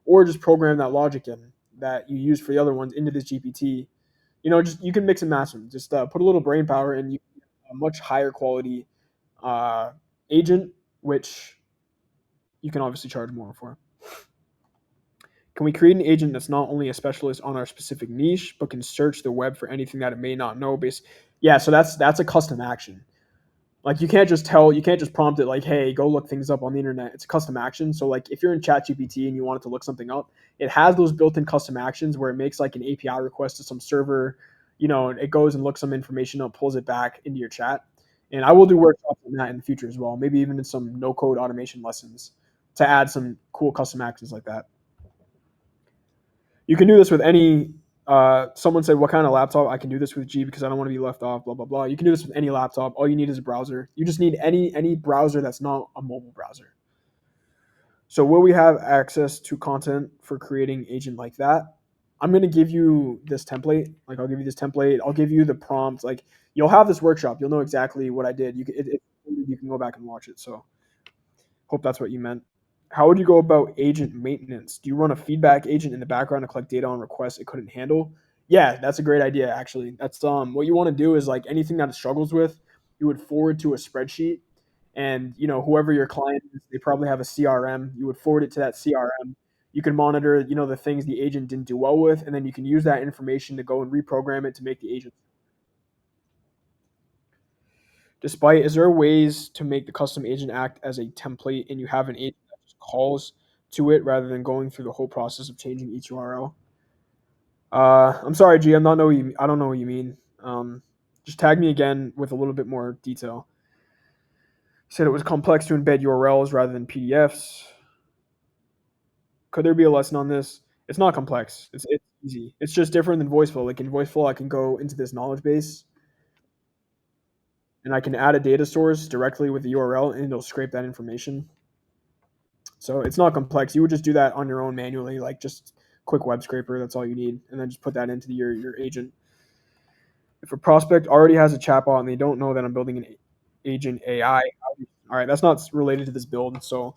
or just program that logic in that you use for the other ones into this GPT. Just you can mix and match them. Just put a little brain power, and you get a much higher quality uh, agent, which you can obviously charge more for. Can we create an agent that's not only a specialist on our specific niche, but can search the web for anything that it may not know? Yeah, so that's a custom action. Like you can't just prompt it like, hey, go look things up on the internet. It's a custom action. So like if you're in ChatGPT and you want it to look something up, it has those built-in custom actions where it makes like an API request to some server. It goes and looks some information up, pulls it back into your chat. And I will do workshops on that in the future as well. Maybe even in some no-code automation lessons to add some cool custom actions like that. You can do this with any. Someone said, "What kind of laptop?" I can do this with G because I don't want to be left off. Blah blah blah. You can do this with any laptop. All you need is a browser. You just need any browser that's not a mobile browser. So will we have access to content for creating agent like that? I'm gonna give you this template. Like I'll give you this template. I'll give you the prompt. Like you'll have this workshop. You'll know exactly what I did. You can go back and watch it. So hope that's what you meant. How would you go about agent maintenance? Do you run a feedback agent in the background to collect data on requests it couldn't handle? Yeah, that's a great idea actually. That's what you want to do is like anything that it struggles with, you would forward to a spreadsheet and whoever your client is, they probably have a CRM. You would forward it to that CRM. You can monitor, the things the agent didn't do well with, and then you can use that information to go and reprogram it to make the agent. Is there ways to make the custom agent act as a template and you have an agent that just calls to it rather than going through the whole process of changing each URL? I'm sorry, G. I don't know what you mean. Just tag me again with a little bit more detail. You said it was complex to embed URLs rather than PDFs. Could there be a lesson on this? It's not complex. It's easy. It's just different than Voiceflow. Like in Voiceflow, I can go into this knowledge base and I can add a data source directly with the URL and it'll scrape that information. So it's not complex. You would just do that on your own manually, like just quick web scraper. That's all you need, and then just put that into your agent. If a prospect already has a chatbot and they don't know that I'm building an agent AI, all right, that's not related to this build. So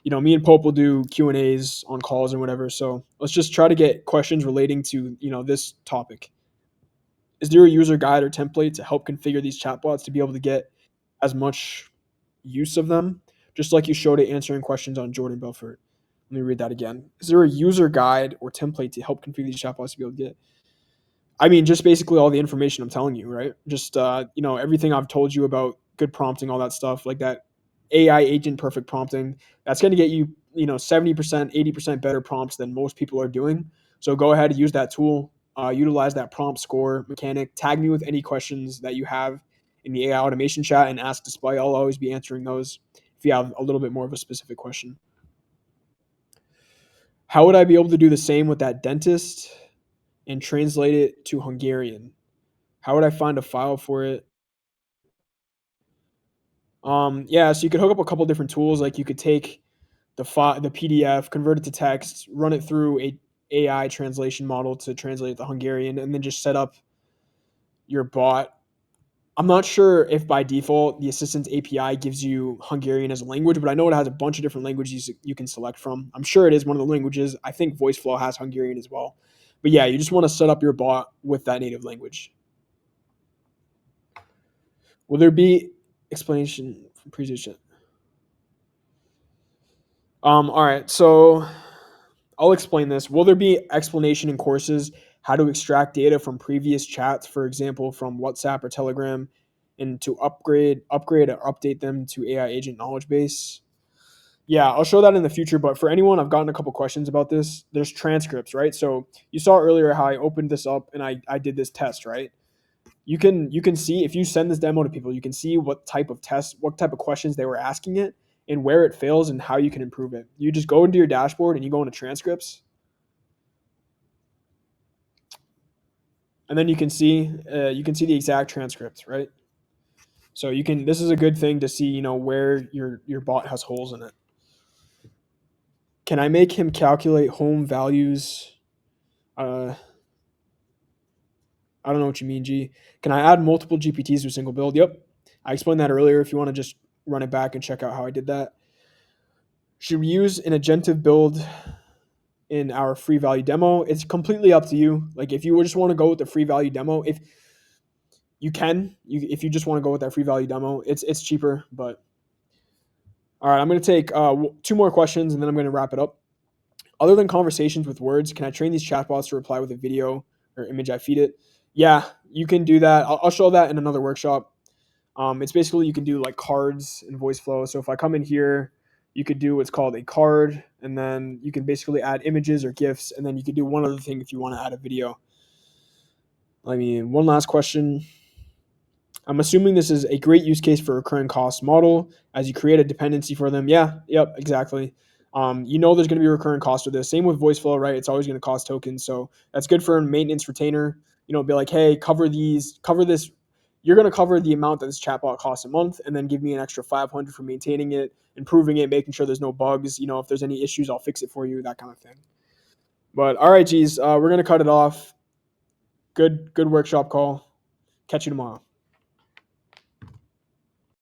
me and Pope will do Q&As on calls or whatever. So let's just try to get questions relating to this topic. Is there a user guide or template to help configure these chatbots to be able to get as much use of them, just like you showed it answering questions on Jordan Belfort? Let me read that again. Is there a user guide or template to help configure these chatbots to be able to get? I mean, just basically all the information I'm telling you, right? Just everything I've told you about good prompting, all that stuff, like that AI agent perfect prompting. That's going to get you 70%, 80% better prompts than most people are doing. So go ahead and use that tool. Utilize that prompt score mechanic. Tag me with any questions that you have in the AI automation chat and ask Display. I'll always be answering those if you have a little bit more of a specific question. How would I be able to do the same with that dentist and translate it to Hungarian? How would I find a file for it? Yeah, so you could hook up a couple different tools. Like you could take the PDF, convert it to text, run it through a AI translation model to translate it to Hungarian, and then just set up your bot. I'm not sure if by default the Assistance API gives you Hungarian as a language, but I know it has a bunch of different languages you can select from. I'm sure it is one of the languages. I think Voiceflow has Hungarian as well. But yeah, you just want to set up your bot with that native language. Will there be explanation from previous? All right, so I'll explain this. Will there be explanation in courses how to extract data from previous chats, for example, from WhatsApp or Telegram, and to upgrade or update them to AI agent knowledge base? Yeah, I'll show that in the future. But for anyone, I've gotten a couple questions about this. There's transcripts, right? So you saw earlier how I opened this up and I did this test, right? You can see if you send this demo to people, you can see what type of tests, what type of questions they were asking it, and where it fails and how you can improve it. You just go into your dashboard and you go into transcripts, and then you can see the exact transcripts, right? So you can. This is a good thing to see, where your bot has holes in it. Can I make him calculate home values? Uh, I don't know what you mean, G. Can I add multiple GPTs to a single build? Yep. I explained that earlier. If you want to just run it back and check out how I did that. Should we use an agentive build in our free value demo? It's completely up to you. Like if you just want to go with the free value demo, if if you just want to go with that free value demo, it's cheaper. But all right, I'm going to take two more questions and then I'm going to wrap it up. Other than conversations with words, can I train these chatbots to reply with a video or image I feed it? Yeah, you can do that. I'll show that in another workshop. It's basically you can do like cards in Voiceflow. So if I come in here, you could do what's called a card, and then you can basically add images or GIFs, and then you could do one other thing if you want to add a video. I mean, one last question. I'm assuming this is a great use case for recurring cost model as you create a dependency for them. Yeah, yep, exactly. You know there's going to be recurring cost with this. Same with Voiceflow, right? It's always going to cost tokens. So that's good for a maintenance retainer. You know, be like, hey, cover this. You're going to cover the amount that this chatbot costs a month and then give me an extra 500 for maintaining it, improving it, making sure there's no bugs. You know, if there's any issues, I'll fix it for you, that kind of thing. But all right, geez, we're going to cut it off. Good workshop call. Catch you tomorrow.